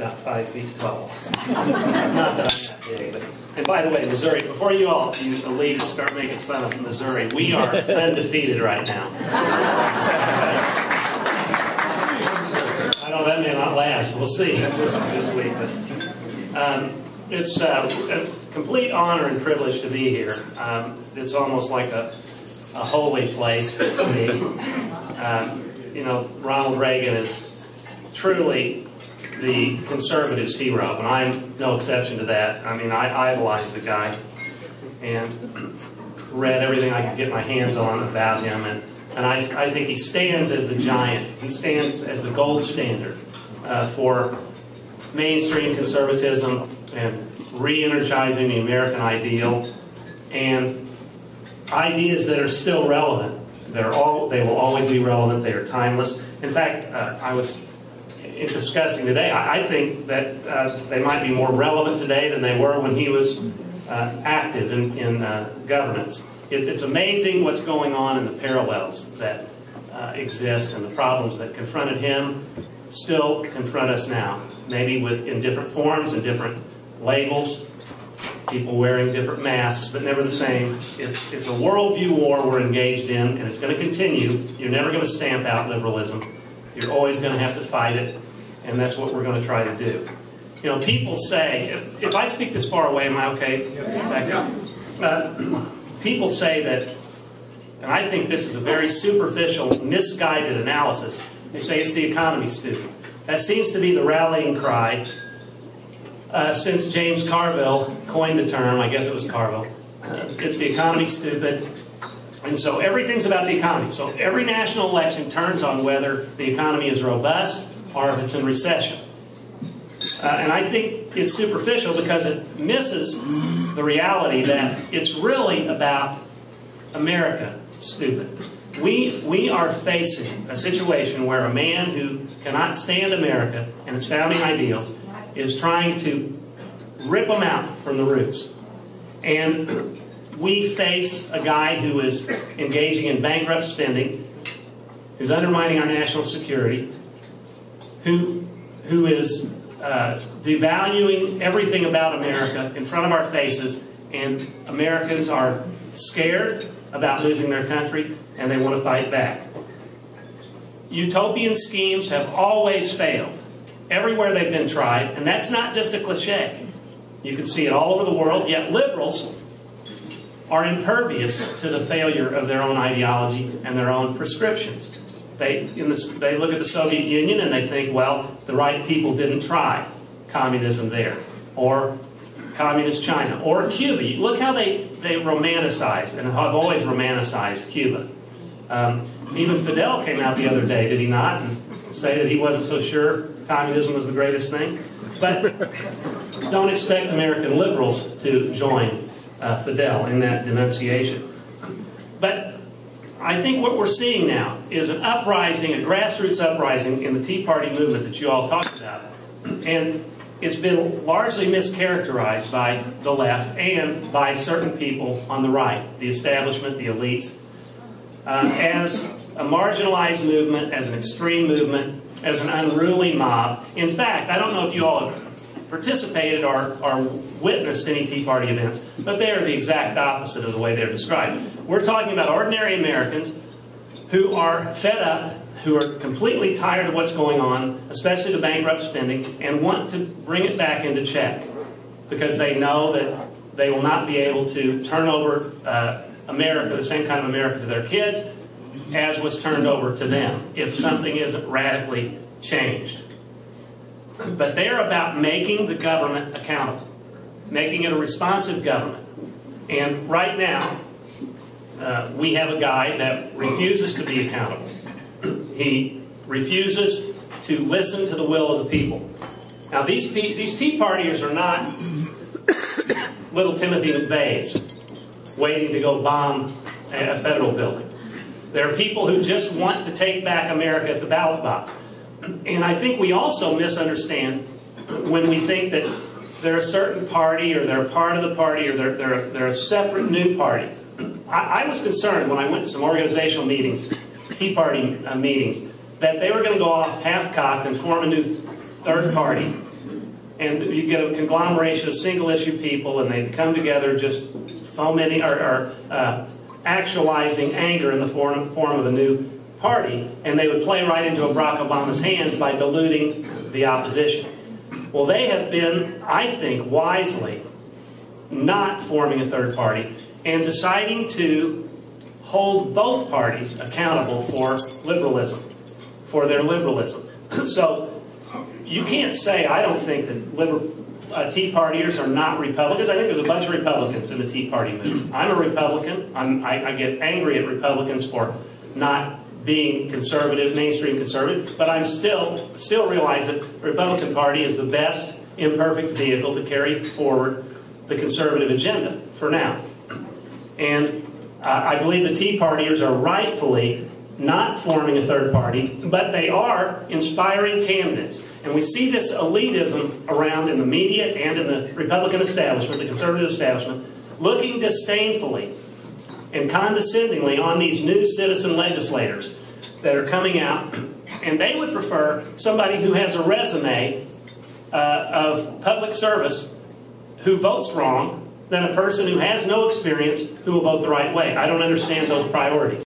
about 5 feet tall. Not that I'm that big. But, and by the way, Missouri, before you elitists start making fun of Missouri, we are undefeated right now. I know that may not last. We'll see this week. But it's a complete honor and privilege to be here. It's almost like a holy place to me. You know, Ronald Reagan is truly the conservatives' hero, and I'm no exception to that. I mean, I idolize the guy and read everything I could get my hands on about him, and I think he stands as the giant. He stands as the gold standard for mainstream conservatism and re-energizing the American ideal and ideas that are still relevant. They will always be relevant. They are timeless. In fact, I was discussing today, I think that they might be more relevant today than they were when he was active in governance. It's amazing what's going on in the parallels that exist and the problems that confronted him still confront us now. Maybe in different forms and different labels, people wearing different masks, but never the same. It's a worldview war we're engaged in, and it's going to continue. You're never going to stamp out liberalism. You're always going to have to fight it, and that's what we're going to try to do. You know, people say, if I speak this far away, am I okay? Yeah. People say that, and I think this is a very superficial, misguided analysis. They say it's the economy, stupid. That seems to be the rallying cry since James Carville coined the term. I guess it was Carville. It's the economy, stupid. And so everything's about the economy. So every national election turns on whether the economy is robust or if it's in recession. And I think it's superficial because it misses the reality that it's really about America, stupid. We are facing a situation where a man who cannot stand America and its founding ideals is trying to rip them out from the roots. And we face a guy who is engaging in bankrupt spending, who's undermining our national security, who is devaluing everything about America in front of our faces, and Americans are scared about losing their country, and they want to fight back. Utopian schemes have always failed, everywhere they've been tried, and that's not just a cliche. You can see it all over the world, yet liberals are impervious to the failure of their own ideology and their own prescriptions. They look at the Soviet Union and they think, well, the right people didn't try communism there, or communist China, or Cuba. Look how they romanticize, and have always romanticized Cuba. Even Fidel came out the other day, did he not, and say that he wasn't so sure communism was the greatest thing? But don't expect American liberals to join Fidel in that denunciation. But I think what we're seeing now is an uprising, a grassroots uprising in the Tea Party movement that you all talked about. And it's been largely mischaracterized by the left and by certain people on the right, the establishment, the elites, as a marginalized movement, as an extreme movement, as an unruly mob. In fact, I don't know if you all have participated or witnessed any Tea Party events, but they are the exact opposite of the way they're described. We're talking about ordinary Americans who are fed up, who are completely tired of what's going on, especially the bankrupt spending, and want to bring it back into check because they know that they will not be able to turn over America, the same kind of America, to their kids as was turned over to them if something isn't radically changed. But they're about making the government accountable, making it a responsive government. And right now, we have a guy that refuses to be accountable. He refuses to listen to the will of the people. Now, these Tea Partiers are not little Timothy McVeighs waiting to go bomb a federal building. They're people who just want to take back America at the ballot box. And I think we also misunderstand when we think that they're a certain party, or they're a part of the party, or they're a separate new party. I was concerned when I went to some organizational meetings, Tea Party meetings, that they were going to go off half-cocked and form a new third party and you get a conglomeration of single-issue people, and they come together just fomenting or actualizing anger in the form of a new party, and they would play right into Barack Obama's hands by diluting the opposition. Well, they have been, I think, wisely not forming a third party and deciding to hold both parties accountable for liberalism, for their liberalism. So you can't say, I don't think that Tea Partiers are not Republicans. I think there's a bunch of Republicans in the Tea Party movement. I'm a Republican. I get angry at Republicans for not being conservative, mainstream conservative, but I'm still realize that the Republican Party is the best imperfect vehicle to carry forward the conservative agenda for now. And I believe the Tea Partiers are rightfully not forming a third party, but they are inspiring candidates. And we see this elitism around in the media and in the Republican establishment, the conservative establishment, looking disdainfully and condescendingly on these new citizen legislators that are coming out, and they would prefer somebody who has a resume of public service who votes wrong than a person who has no experience who will vote the right way. I don't understand those priorities.